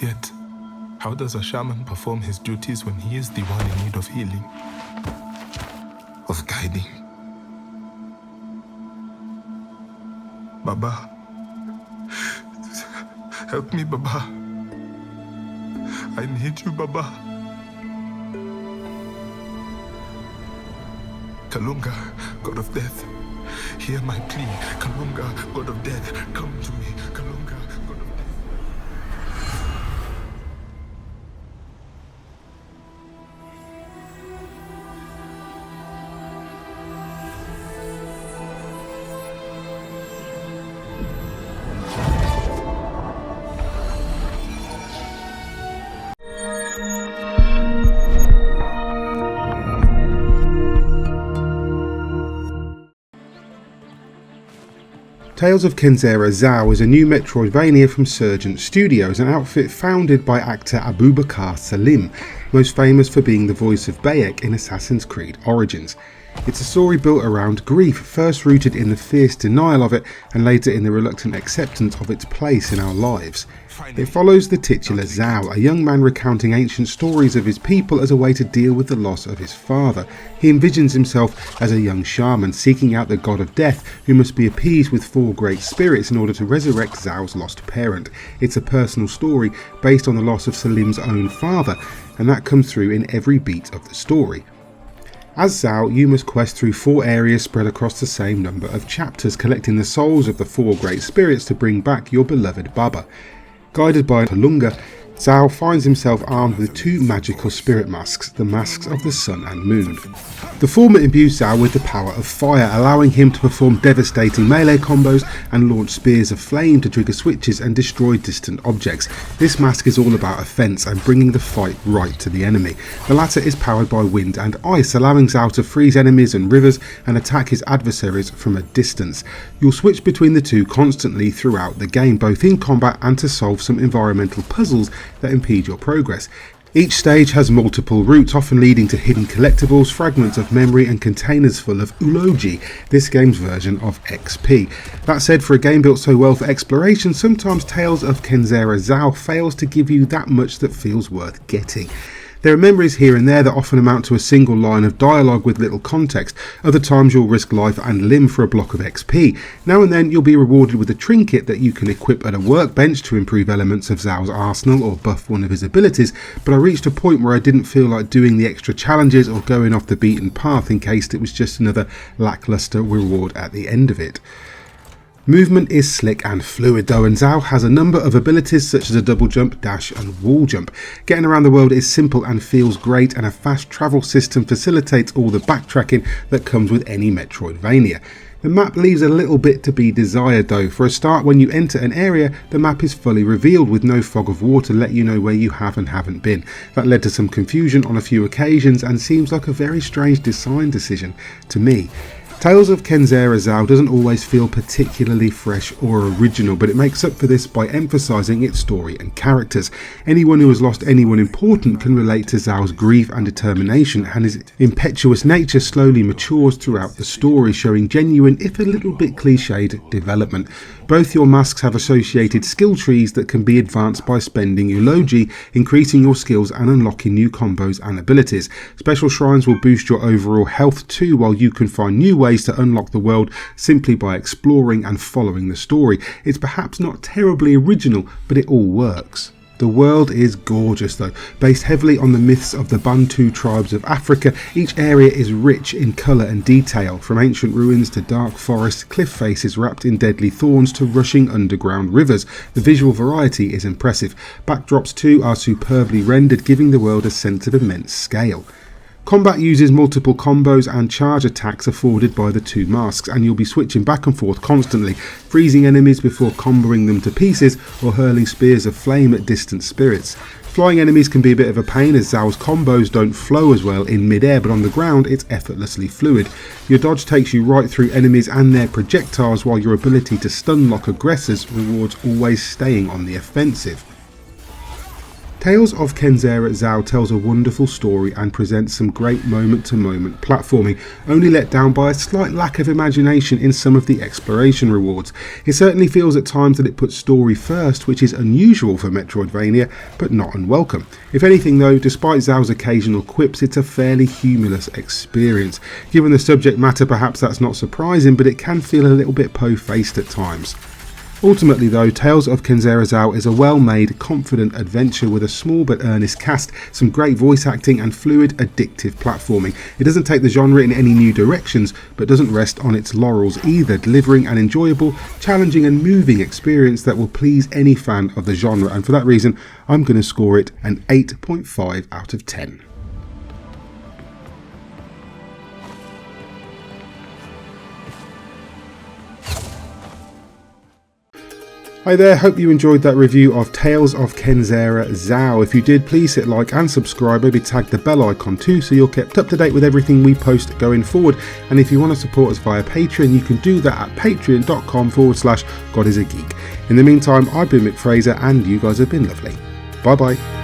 Yet, how does a shaman perform his duties when he is the one in need of healing, of guiding? Baba, help me, Baba. I need you, Baba. Kalunga, God of death, hear my plea. Kalunga, God of death, come to me. Kalunga, God of death. Tales of Kenzera Zao is a new Metroidvania from Surgent Studios, an outfit founded by actor Abubakar Salim, most famous for being the voice of Bayek in Assassin's Creed Origins. It's a story built around grief, first rooted in the fierce denial of it and later in the reluctant acceptance of its place in our lives. It follows the titular Zao, a young man recounting ancient stories of his people as a way to deal with the loss of his father. He envisions himself as a young shaman seeking out the god of death who must be appeased with 4 great spirits in order to resurrect Zao's lost parent. It's a personal story based on the loss of Salim's own father, and that comes through in every beat of the story. As Zao, you must quest through 4 areas spread across the same number of chapters, collecting the souls of the 4 great spirits to bring back your beloved Baba. Guided by Kalunga, Zao finds himself armed with 2 magical spirit masks, the masks of the sun and moon. The former imbues Zao with the power of fire, allowing him to perform devastating melee combos and launch spears of flame to trigger switches and destroy distant objects. This mask is all about offense and bringing the fight right to the enemy. The latter is powered by wind and ice, allowing Zao to freeze enemies and rivers and attack his adversaries from a distance. You'll switch between the 2 constantly throughout the game, both in combat and to solve some environmental puzzles that impede your progress. Each stage has multiple routes, often leading to hidden collectibles, fragments of memory and containers full of ulogi, this game's version of XP. That said, for a game built so well for exploration, sometimes Tales of Kenzera Zao fails to give you that much that feels worth getting. There are memories here and there that often amount to a single line of dialogue with little context. Other times you'll risk life and limb for a block of XP. Now and then you'll be rewarded with a trinket that you can equip at a workbench to improve elements of Zao's arsenal or buff one of his abilities, but I reached a point where I didn't feel like doing the extra challenges or going off the beaten path in case it was just another lackluster reward at the end of it. Movement is slick and fluid though, and Zao has a number of abilities such as a double jump, dash and wall jump. Getting around the world is simple and feels great, and a fast travel system facilitates all the backtracking that comes with any Metroidvania. The map leaves a little bit to be desired though. For a start, when you enter an area, the map is fully revealed with no fog of war to let you know where you have and haven't been. That led to some confusion on a few occasions and seems like a very strange design decision to me. Tales of Kenzera Zao doesn't always feel particularly fresh or original, but it makes up for this by emphasising its story and characters. Anyone who has lost anyone important can relate to Zao's grief and determination, and his impetuous nature slowly matures throughout the story, showing genuine, if a little bit cliched, development. Both your masks have associated skill trees that can be advanced by spending eulogy, increasing your skills and unlocking new combos and abilities. Special shrines will boost your overall health too, while you can find new ways to unlock the world simply by exploring and following the story. It's perhaps not terribly original, but it all works. The world is gorgeous though. Based heavily on the myths of the Bantu tribes of Africa, each area is rich in colour and detail, from ancient ruins to dark forests, cliff faces wrapped in deadly thorns to rushing underground rivers. The visual variety is impressive. Backdrops too are superbly rendered, giving the world a sense of immense scale. Combat uses multiple combos and charge attacks afforded by the 2 masks, and you'll be switching back and forth constantly, freezing enemies before comboing them to pieces or hurling spears of flame at distant spirits. Flying enemies can be a bit of a pain as Zao's combos don't flow as well in mid-air, but on the ground it's effortlessly fluid. Your dodge takes you right through enemies and their projectiles, while your ability to stun lock aggressors rewards always staying on the offensive. Tales of Kenzera Zao tells a wonderful story and presents some great moment-to-moment platforming, only let down by a slight lack of imagination in some of the exploration rewards. It certainly feels at times that it puts story first, which is unusual for Metroidvania, but not unwelcome. If anything though, despite Zao's occasional quips, it's a fairly humorless experience. Given the subject matter, perhaps that's not surprising, but it can feel a little bit po-faced at times. Ultimately though, Tales of Kenzera Zao is a well-made, confident adventure with a small but earnest cast, some great voice acting and fluid, addictive platforming. It doesn't take the genre in any new directions, but doesn't rest on its laurels either, delivering an enjoyable, challenging and moving experience that will please any fan of the genre, and for that reason I'm going to score it an 8.5 out of 10. Hi there, hope you enjoyed that review of Tales of Kenzera Zao. If you did, please hit like and subscribe, maybe tag the bell icon too so you're kept up to date with everything we post going forward. And if you want to support us via Patreon, you can do that at patreon.com/GodIsAGeek. In the meantime, I've been Mick Fraser and you guys have been lovely. Bye bye.